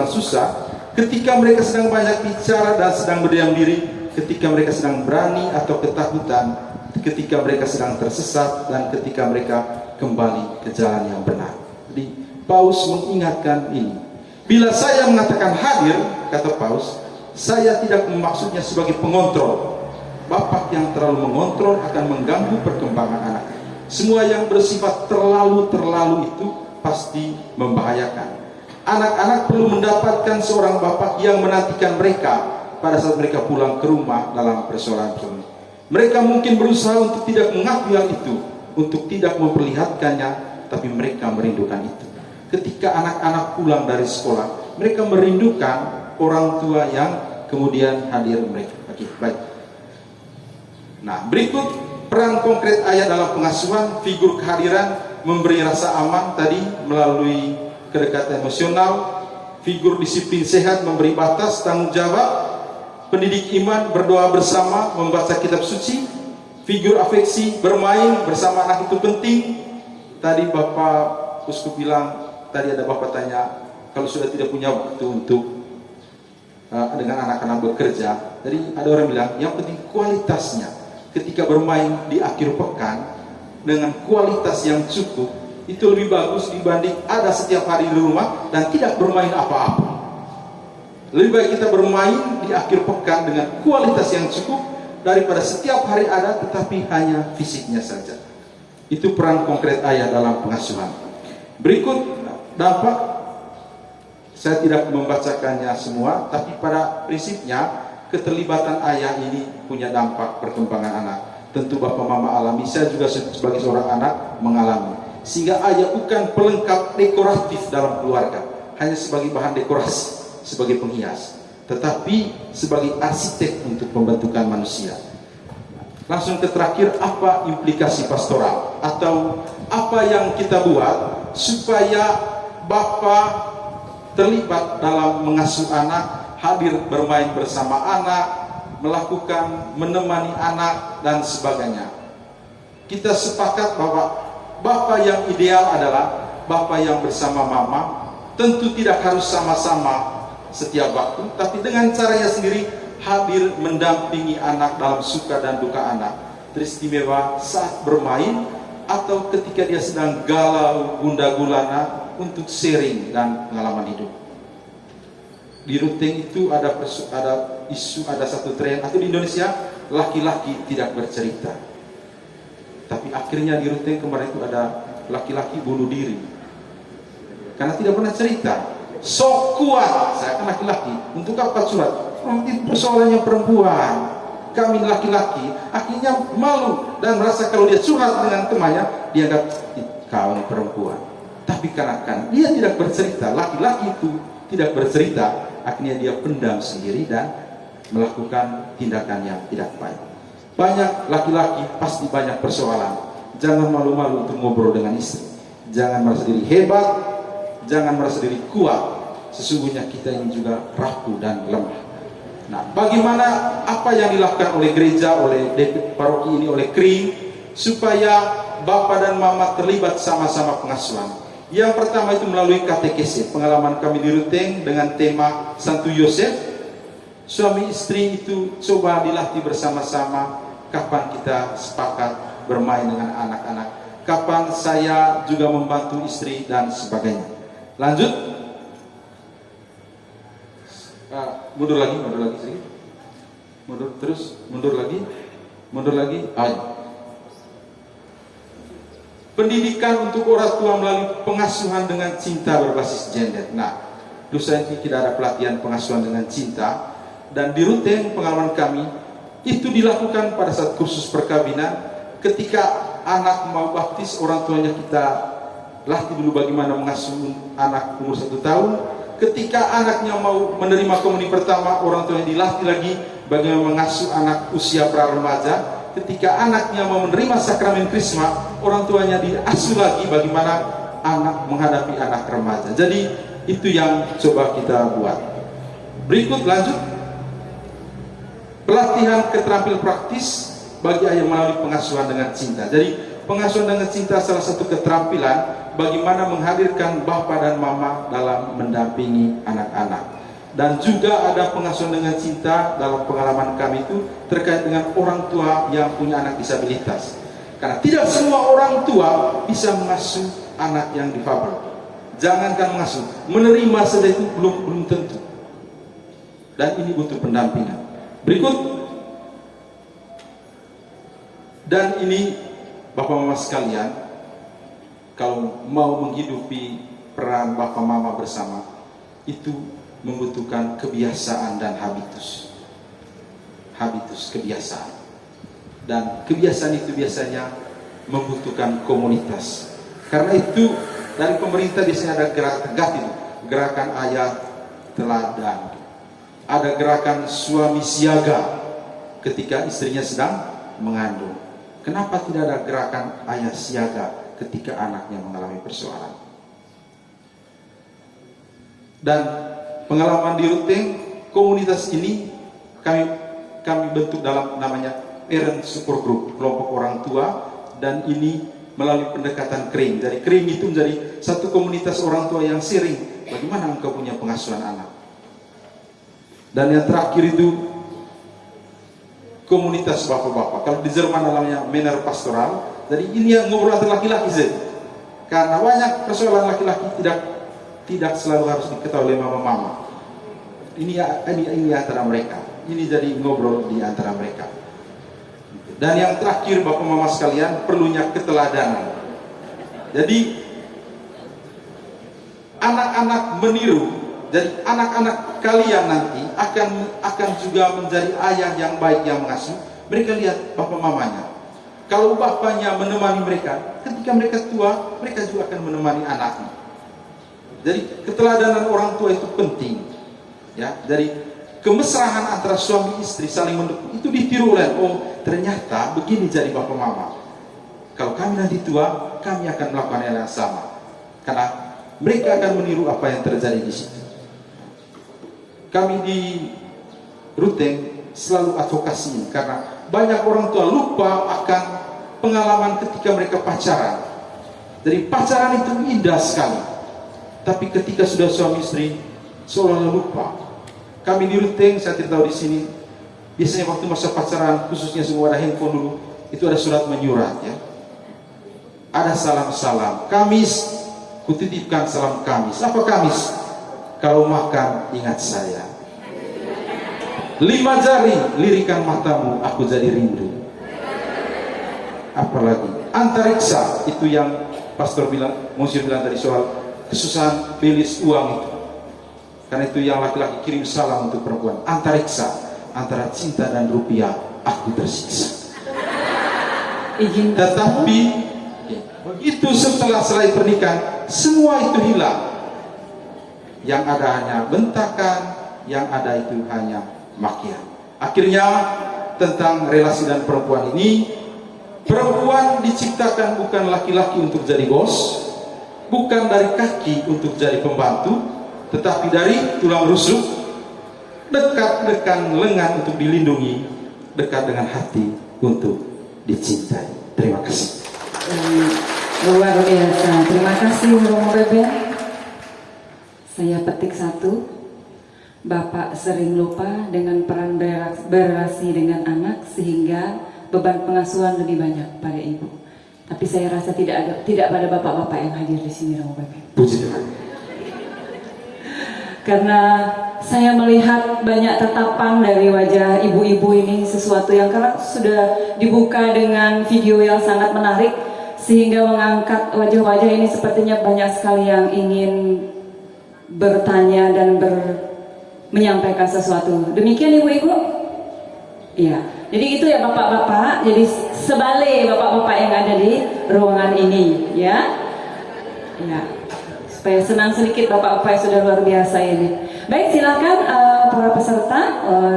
susah, ketika mereka sedang banyak bicara dan sedang berdiam diri, ketika mereka sedang berani atau ketakutan, ketika mereka sedang tersesat, dan ketika mereka kembali ke jalan yang benar. Jadi Paus mengingatkan ini. Bila saya mengatakan hadir, kata Paus, saya tidak memaksudnya sebagai pengontrol. Bapak yang terlalu mengontrol akan mengganggu perkembangan anak. Semua yang bersifat terlalu itu pasti membahayakan. Anak-anak perlu mendapatkan seorang bapak yang menantikan mereka pada saat mereka pulang ke rumah dalam persoalan suami. Mereka mungkin berusaha untuk tidak mengakui hal itu, untuk tidak memperlihatkannya, tapi mereka merindukan itu. Ketika anak-anak pulang dari sekolah, mereka merindukan orang tua yang kemudian hadir mereka. Oke, baik. Nah, berikut peran konkret ayah dalam pengasuhan. Figur kehadiran memberi rasa aman tadi melalui kedekatan emosional. Figur disiplin sehat memberi batas tanggung jawab. Pendidik iman berdoa bersama, membaca kitab suci. Figur afeksi bermain bersama anak itu penting. Tadi Bapak Uskup bilang, tadi ada Bapak tanya, kalau sudah tidak punya waktu untuk dengan anak-anak bekerja. Jadi ada orang bilang, yang penting kualitasnya. Ketika bermain di akhir pekan dengan kualitas yang cukup, itu lebih bagus dibanding ada setiap hari di rumah dan tidak bermain apa-apa. Lebih baik kita bermain di akhir pekan dengan kualitas yang cukup daripada setiap hari ada tetapi hanya fisiknya saja. Itu peran konkret ayah dalam pengasuhan. Berikut dampak, saya tidak membacakannya semua, tapi pada prinsipnya keterlibatan ayah ini punya dampak perkembangan anak. Tentu Bapak Mama alami, saya juga sebagai seorang anak mengalami. Sehingga ayah bukan pelengkap dekoratif dalam keluarga, hanya sebagai bahan dekorasi, sebagai penghias, tetapi sebagai arsitek untuk pembentukan manusia. Langsung ke terakhir, apa implikasi pastoral atau apa yang kita buat supaya Bapak terlibat dalam mengasuh anak, hadir bermain bersama anak, melakukan menemani anak dan sebagainya. Kita sepakat bahwa Bapak yang ideal adalah Bapak yang bersama mama, tentu tidak harus sama-sama setiap waktu, tapi dengan caranya sendiri hadir mendampingi anak dalam suka dan duka anak, teristimewa saat bermain atau ketika dia sedang galau gundah gulana untuk sharing dan pengalaman hidup. Di Ruteng itu ada isu, ada satu tren atau di Indonesia laki-laki tidak bercerita, tapi akhirnya di Ruteng kemarin itu ada laki-laki bunuh diri karena tidak pernah cerita. Sok kuat, saya kan laki-laki, untuk apa curhat? Itu persoalannya perempuan, kami laki-laki akhirnya malu dan merasa kalau dia curhat dengan temannya dianggap kau ini perempuan. Tapi karena kan dia tidak bercerita, laki-laki itu tidak bercerita, akhirnya dia pendam sendiri dan melakukan tindakan yang tidak baik. Banyak laki-laki pasti banyak persoalan. Jangan malu-malu untuk ngobrol dengan istri, jangan merasa diri hebat, jangan merasa diri kuat. Sesungguhnya kita ini juga rapuh dan lemah. Nah, bagaimana apa yang dilakukan oleh gereja, oleh paroki ini, oleh KRI, supaya Bapak dan Mama terlibat sama-sama pengasuhan? Yang pertama itu melalui katekesi. Pengalaman kami di Ruteng dengan tema Santo Yosef, suami istri itu coba dilatih bersama-sama. Kapan kita sepakat bermain dengan anak-anak, kapan saya juga membantu istri dan sebagainya. Lanjut. Mundur lagi sedikit. Mundur lagi. Ayo. Pendidikan untuk orang tua melalui pengasuhan dengan cinta berbasis gender. Nah, dosa ini tidak ada pelatihan pengasuhan dengan cinta, dan di Ruteng pengalaman kami itu dilakukan pada saat kursus perkawinan. Ketika anak mau baptis, orang tuanya kita latih dulu bagaimana mengasuh anak umur 1 tahun. Ketika anaknya mau menerima komuni pertama, orang tuanya dilatih lagi bagaimana mengasuh anak usia pra-remaja. Ketika anaknya mau menerima sakramen krisma, orang tuanya diasuh lagi bagaimana anak menghadapi anak remaja. Jadi itu yang coba kita buat. Berikut lanjut, pelatihan keterampilan praktis bagi ayah melalui pengasuhan dengan cinta. Jadi pengasuhan dengan cinta salah satu keterampilan bagaimana menghadirkan Bapak dan Mama dalam mendampingi anak-anak. Dan juga ada pengasuhan dengan cinta dalam pengalaman kami itu terkait dengan orang tua yang punya anak disabilitas. Karena tidak semua orang tua bisa mengasuh anak yang difabel. Jangankan mengasuh, menerima saja itu belum tentu. Dan ini butuh pendampingan. Berikut, dan ini Bapak Mama sekalian, kalau mau menghidupi peran Bapak Mama bersama, itu membutuhkan kebiasaan dan habitus. Kebiasaan. Dan kebiasaan itu biasanya membutuhkan komunitas. Karena itu dari pemerintah biasanya ada gerak tegak itu, gerakan ayat teladan. Ada gerakan suami siaga ketika istrinya sedang mengandung. Kenapa tidak ada gerakan ayah siaga ketika anaknya mengalami persoalan? Dan pengalaman di Ruteng, komunitas ini kami bentuk dalam namanya Parent Support Group, kelompok orang tua, dan ini melalui pendekatan KRIM. Jadi KRIM itu menjadi satu komunitas orang tua yang sharing bagaimana engkau punya pengasuhan anak. Dan yang terakhir itu komunitas bapak-bapak. Kalau di Jerman namanya Männer Pastoral. Jadi ini yang ngobrol antar laki-laki saja. Karena banyak persoalan laki-laki tidak selalu harus diketahui oleh mama-mama. Ini antara mereka. Ini jadi ngobrol di antara mereka. Dan yang terakhir Bapak Mama sekalian, perlunya keteladanan. Jadi anak-anak meniru. Jadi anak-anak kalian nanti akan juga menjadi ayah yang baik yang mengasuh. Mereka lihat bapak mamanya. Kalau bapaknya menemani mereka, ketika mereka tua, mereka juga akan menemani anaknya. Jadi keteladanan orang tua itu penting. Ya, dari kemesraan antara suami istri saling mendukung itu untuk ditiru oleh, oh ternyata begini jadi bapak mama. Kalau kami nanti tua, kami akan melakukan hal yang sama. Karena mereka akan meniru apa yang terjadi di situ. Kami di Ruteng selalu advokasi karena banyak orang tua lupa akan pengalaman ketika mereka pacaran. Jadi pacaran itu indah sekali. Tapi ketika sudah suami istri, seolah-olah lupa. Kami di Ruteng, saya tidak tahu di sini, biasanya waktu masa pacaran, khususnya semua ada handphone dulu, itu ada surat menyurat ya. Ada salam-salam. Kamis, kutitipkan salam Kamis. Apa Kamis? Kalau makan ingat saya. 5 jari, lirikan matamu, aku jadi rindu. Apalagi antariksa, itu yang pastor bilang, Monsir bilang tadi soal kesusahan belis uang itu. Karena itu yang laki-laki kirim salam untuk perempuan. Antariksa, antara cinta dan rupiah, aku tersiksa. Tetapi begitu setelah selesai pernikahan, semua itu hilang. Yang ada hanya bentakan, yang ada itu hanya makian. Akhirnya tentang relasi dan perempuan ini, perempuan diciptakan bukan laki-laki untuk jadi bos, bukan dari kaki untuk jadi pembantu, tetapi dari tulang rusuk, dekat dengan lengan untuk dilindungi, dekat dengan hati untuk dicintai. Terima kasih. Luar biasa. Terima kasih Romo Beben. Saya petik satu. Bapak sering lupa dengan peran berrelasi dengan anak sehingga beban pengasuhan lebih banyak pada ibu. Tapi saya rasa tidak pada bapak-bapak yang hadir di sini, Romo Beben. Puji Tuhan. Karena saya melihat banyak tatapan dari wajah ibu-ibu ini, sesuatu yang karena sudah dibuka dengan video yang sangat menarik, sehingga mengangkat wajah-wajah ini sepertinya banyak sekali yang ingin bertanya dan menyampaikan sesuatu. Demikian ibu-ibu? Iya. Jadi itu ya bapak-bapak. Jadi sebalik bapak-bapak yang ada di ruangan ini, ya. Ya. Supaya senang sedikit bapak-bapak yang sudah luar biasa ini. Baik, silakan para peserta,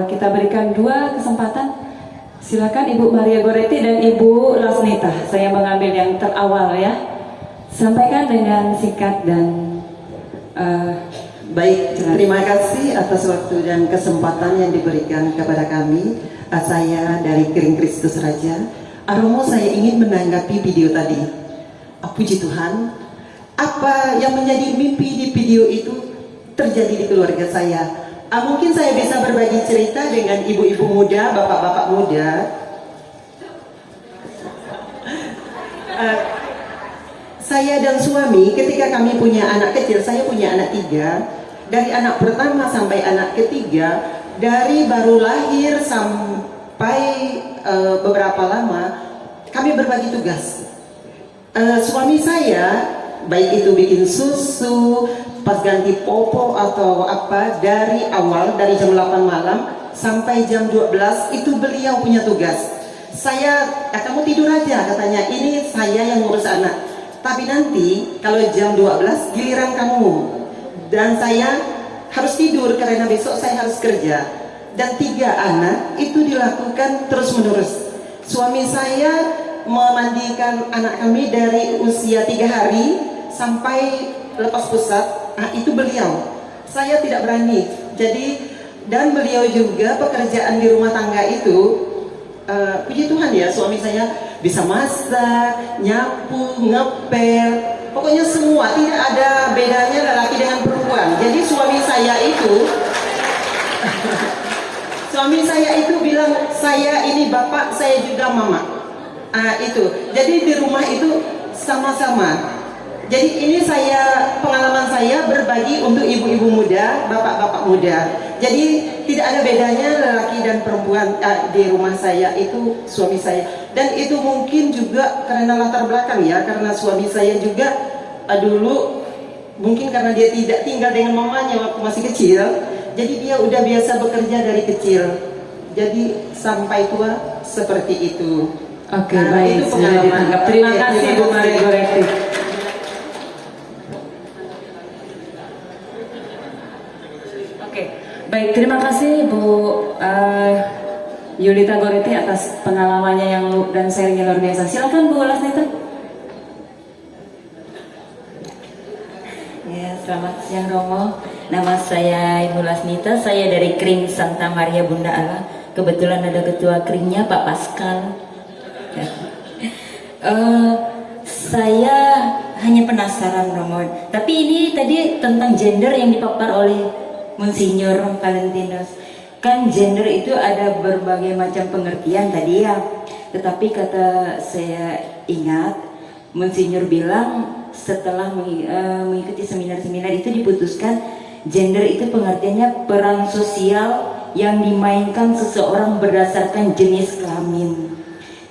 kita berikan 2 kesempatan. Silakan Ibu Maria Goretti dan Ibu Lasnita. Saya mengambil yang terawal ya. Sampaikan dengan singkat dan baik. Terima kasih atas waktu dan kesempatan yang diberikan kepada kami. Saya dari Kering Kristus Raja. Romo, saya ingin menanggapi video tadi. Puji Tuhan, apa yang menjadi mimpi di video itu terjadi di keluarga saya. Mungkin saya bisa berbagi cerita dengan ibu-ibu muda, bapak-bapak muda. Saya dan suami ketika kami punya anak kecil, saya punya anak 3. Dari anak pertama sampai anak ketiga, dari baru lahir sampai beberapa lama, kami berbagi tugas. Suami saya, baik itu bikin susu, pas ganti popo atau apa, dari awal, dari jam 8 malam sampai jam 12 itu beliau punya tugas. Saya, kamu tidur aja katanya, ini saya yang ngurus anak. Tapi nanti kalau jam 12 giliran kamu. Dan saya harus tidur karena besok saya harus kerja. Dan 3 anak itu dilakukan terus menerus. Suami saya memandikan anak kami dari usia 3 hari sampai lepas pusat. Itu beliau. Saya tidak berani. Jadi, dan beliau juga pekerjaan di rumah tangga itu, puji Tuhan ya, suami saya bisa masak, nyapu, ngepel, pokoknya semua, tidak ada bedanya lelaki dengan perempuan. Jadi suami saya itu bilang, saya ini bapak, saya juga mama. Itu. Jadi di rumah itu sama-sama. Jadi ini pengalaman saya berbagi untuk ibu-ibu muda, bapak-bapak muda. Jadi tidak ada bedanya lelaki dan perempuan di rumah saya, itu suami saya. Dan itu mungkin juga karena latar belakang ya, karena suami saya juga dulu mungkin karena dia tidak tinggal dengan mamanya waktu masih kecil, jadi dia udah biasa bekerja dari kecil. Jadi sampai tua seperti itu. Oke, baik, sudah ditangkap. Terima kasih Bu Maria Goretti. Baik, terima kasih Bu Yulita Goreti atas pengalamannya yang dan sharingnya luar biasa. Silakan Bu Lasnita. Ya, selamat siang Romo. Nama saya Ibu Lasnita, saya dari Kring Santa Maria Bunda Allah. Kebetulan ada ketua Kringnya Pak Pascal. Ya. Saya hanya penasaran Romo. Tapi ini tadi tentang gender yang dipapar oleh Monsinyur Valentinus. Kan gender itu ada berbagai macam pengertian tadi ya. Tetapi kata saya ingat, Monsinyur bilang setelah mengikuti seminar-seminar itu diputuskan gender itu pengertiannya peran sosial yang dimainkan seseorang berdasarkan jenis kelamin.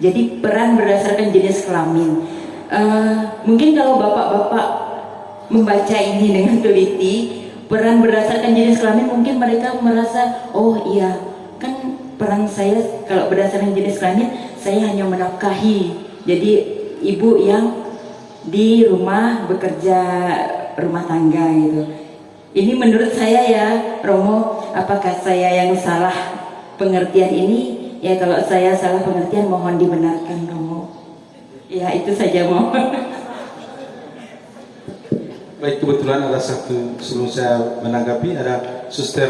Jadi peran berdasarkan jenis kelamin. Mungkin kalau bapak-bapak membaca ini dengan teliti, peran berdasarkan jenis kelamin, mungkin mereka merasa, oh iya, kan peran saya kalau berdasarkan jenis kelamin, saya hanya menafkahi. Jadi ibu yang di rumah bekerja rumah tangga gitu. Ini menurut saya ya Romo, apakah saya yang salah pengertian ini? Ya kalau saya salah pengertian mohon dibenarkan Romo. Ya itu saja mohon. Baik, kebetulan ada satu, sebelum saya menanggapi, ada suster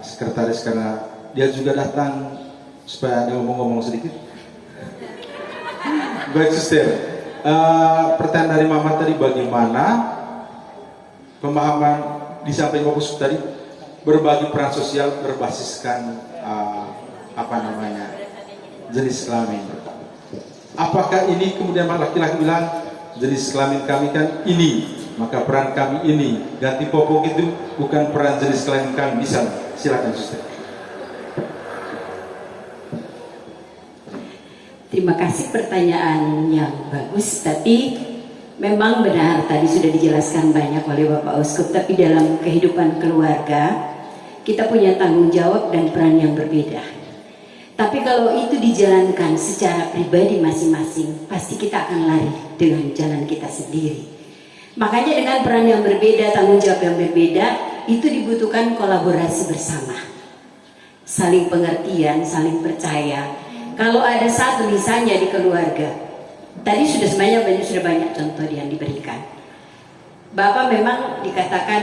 sekretaris karena dia juga datang supaya ada ngomong-ngomong sedikit. Baik suster, pertanyaan dari Mama tadi, bagaimana pemahaman disampaikan Bapak tadi berbagi peran sosial berbasiskan jenis kelamin. Apakah ini kemudian laki-laki bilang jenis kelamin kami kan ini, maka peran kami ini, ganti popok itu bukan peran jenis kelamin kami, bisa? Silakan suster. Terima kasih, pertanyaan yang bagus, tapi memang benar tadi sudah dijelaskan banyak oleh Bapak Uskup, tapi dalam kehidupan keluarga kita punya tanggung jawab dan peran yang berbeda. Tapi kalau itu dijalankan secara pribadi masing-masing, pasti kita akan lari dengan jalan kita sendiri. Makanya dengan peran yang berbeda, tanggung jawab yang berbeda, itu dibutuhkan kolaborasi bersama. Saling pengertian, saling percaya. Kalau ada satu misalnya di keluarga, tadi sudah banyak contoh yang diberikan. Bapak memang dikatakan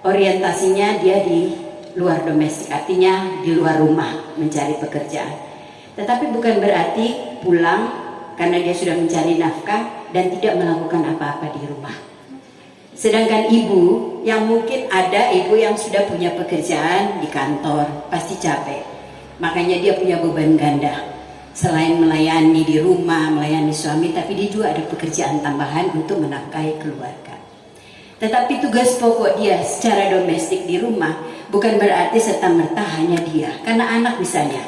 orientasinya dia di luar domestik, artinya di luar rumah mencari pekerjaan. Tetapi bukan berarti pulang karena dia sudah mencari nafkah dan tidak melakukan apa-apa di rumah. Sedangkan ibu yang mungkin ada ibu yang sudah punya pekerjaan di kantor, pasti capek. Makanya dia punya beban ganda. Selain melayani di rumah, melayani suami, tapi dia juga ada pekerjaan tambahan untuk menafkahi keluarga. Tetapi tugas pokok dia secara domestik di rumah bukan berarti serta-merta hanya dia. Karena anak misalnya,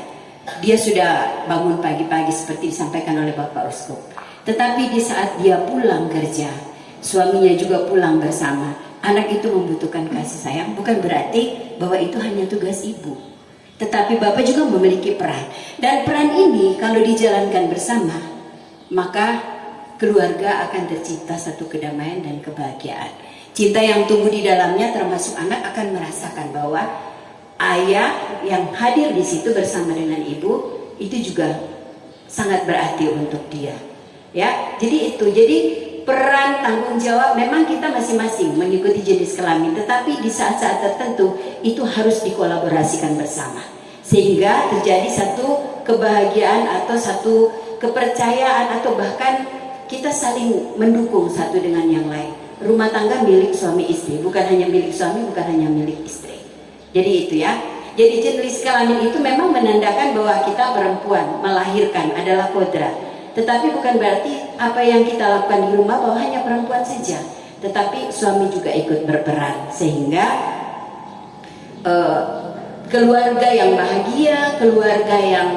dia sudah bangun pagi-pagi seperti disampaikan oleh Bapak Uskup. Tetapi di saat dia pulang kerja, suaminya juga pulang bersama. Anak itu membutuhkan kasih sayang, bukan berarti bahwa itu hanya tugas ibu. Tetapi Bapak juga memiliki peran. Dan peran ini kalau dijalankan bersama, maka keluarga akan tercipta satu kedamaian dan kebahagiaan. Cinta yang tumbuh di dalamnya termasuk anak akan merasakan bahwa ayah yang hadir di situ bersama dengan ibu itu juga sangat berarti untuk dia. Ya, jadi itu. Jadi peran tanggung jawab memang kita masing-masing mengikuti jenis kelamin, tetapi di saat-saat tertentu itu harus dikolaborasikan bersama sehingga terjadi satu kebahagiaan atau satu kepercayaan atau bahkan kita saling mendukung satu dengan yang lain. Rumah tangga milik suami istri, bukan hanya milik suami, bukan hanya milik istri. Jadi itu ya. Jadi jenis kelamin itu memang menandakan bahwa kita perempuan melahirkan adalah kodrat. Tetapi bukan berarti apa yang kita lakukan di rumah bahwa hanya perempuan saja, tetapi suami juga ikut berperan sehingga keluarga yang bahagia, keluarga yang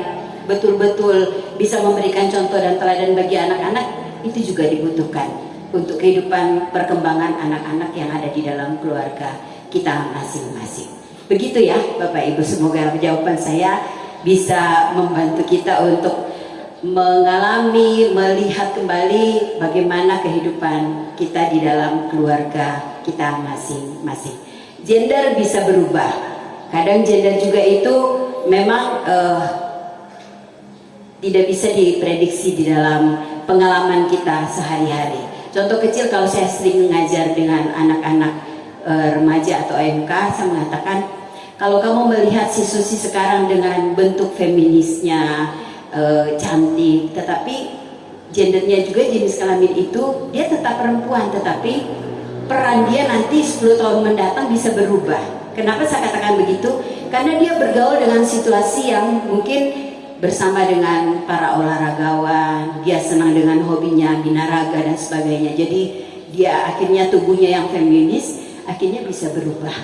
betul-betul bisa memberikan contoh dan teladan bagi anak-anak itu juga dibutuhkan untuk kehidupan perkembangan anak-anak yang ada di dalam keluarga kita masing-masing. Begitu ya Bapak Ibu, semoga jawaban saya bisa membantu kita untuk mengalami, melihat kembali bagaimana kehidupan kita di dalam keluarga kita masing-masing. Gender bisa berubah. Kadang gender juga itu memang tidak bisa diprediksi di dalam pengalaman kita sehari-hari. Contoh kecil, kalau saya sering mengajar dengan anak-anak remaja atau AMK, saya mengatakan kalau kamu melihat si Susi sekarang dengan bentuk feminisnya cantik, tetapi gendernya juga jenis kelamin itu dia tetap perempuan, tetapi peran dia nanti 10 tahun mendatang bisa berubah. Kenapa saya katakan begitu? Karena dia bergaul dengan situasi yang mungkin bersama dengan para olahragawan, dia senang dengan hobinya binaraga dan sebagainya. Jadi dia akhirnya tubuhnya yang feminis akhirnya bisa berubah,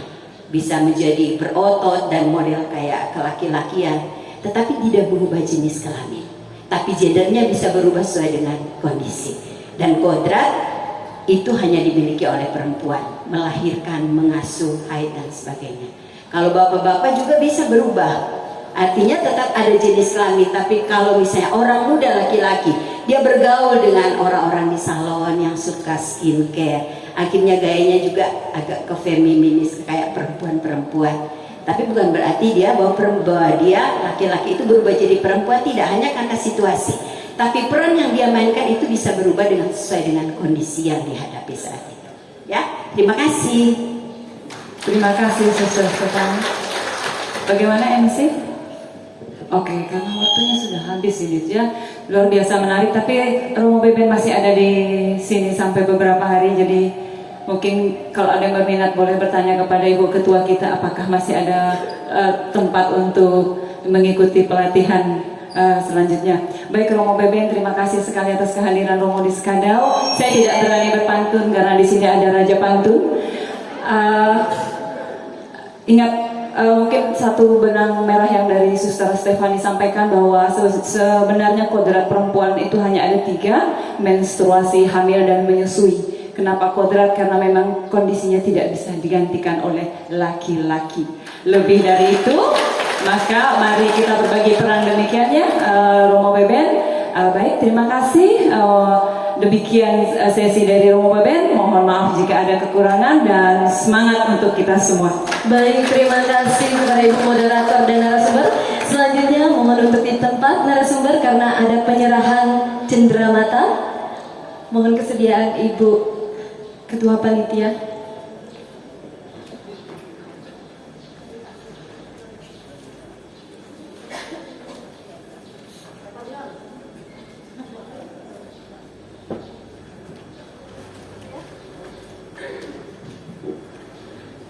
bisa menjadi berotot dan model kayak kelaki-lakian, tetapi tidak berubah jenis kelamin, tapi gendernya bisa berubah sesuai dengan kondisi. Dan kodrat itu hanya dimiliki oleh perempuan, melahirkan, mengasuh, haid dan sebagainya. Kalau bapak-bapak juga bisa berubah, artinya tetap ada jenis kelamin, tapi kalau misalnya orang muda laki-laki dia bergaul dengan orang-orang di salon yang suka skincare, akhirnya gayanya juga agak ke feminis kayak perempuan-perempuan. Tapi bukan berarti dia bahwa dia laki-laki itu berubah jadi perempuan, tidak hanya karena situasi, tapi peran yang dia mainkan itu bisa berubah dengan sesuai dengan kondisi yang dihadapi saat itu. Ya, terima kasih. Terima kasih Suster Stefani. Bagaimana MC? Oke, karena waktunya sudah habis ini ya, luar biasa menarik. Tapi Romo Beben masih ada di sini sampai beberapa hari, jadi mungkin kalau ada yang berminat boleh bertanya kepada Ibu Ketua kita apakah masih ada tempat untuk mengikuti pelatihan selanjutnya. Baik Romo Beben, terima kasih sekali atas kehadiran Romo di Skadau. Saya tidak berani berpantun karena di sini ada Raja Pantun. Ingat, mungkin satu benang merah yang dari Suster Stefani sampaikan bahwa sebenarnya kodrat perempuan itu hanya ada 3, menstruasi, hamil, dan menyusui. Kenapa kodrat? Karena memang kondisinya tidak bisa digantikan oleh laki-laki. Lebih dari itu, maka mari kita berbagi peran demikian ya, Romo Beben. Baik, terima kasih. Demikian sesi dari Romo Beben. Mohon maaf jika ada kekurangan dan semangat untuk kita semua. Baik, terima kasih kepada Ibu Moderator dan narasumber. Selanjutnya mohon untuk di tempat narasumber karena ada penyerahan cenderamata. Mohon kesediaan Ibu Ketua Panitia.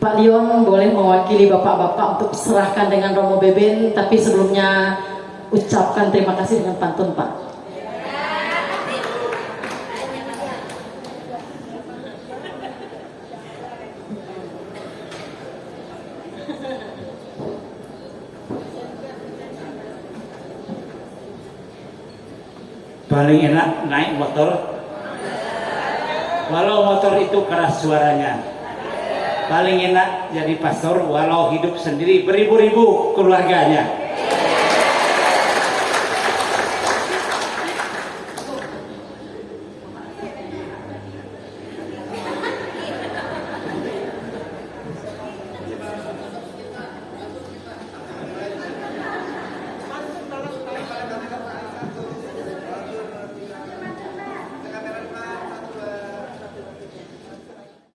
Pak Leon boleh mewakili bapak-bapak untuk serahkan dengan Romo Beben, tapi sebelumnya ucapkan terima kasih dengan pantun Pak. Paling enak naik motor, walau motor itu keras suaranya. Paling enak jadi pastor walau hidup sendiri beribu-ribu keluarganya.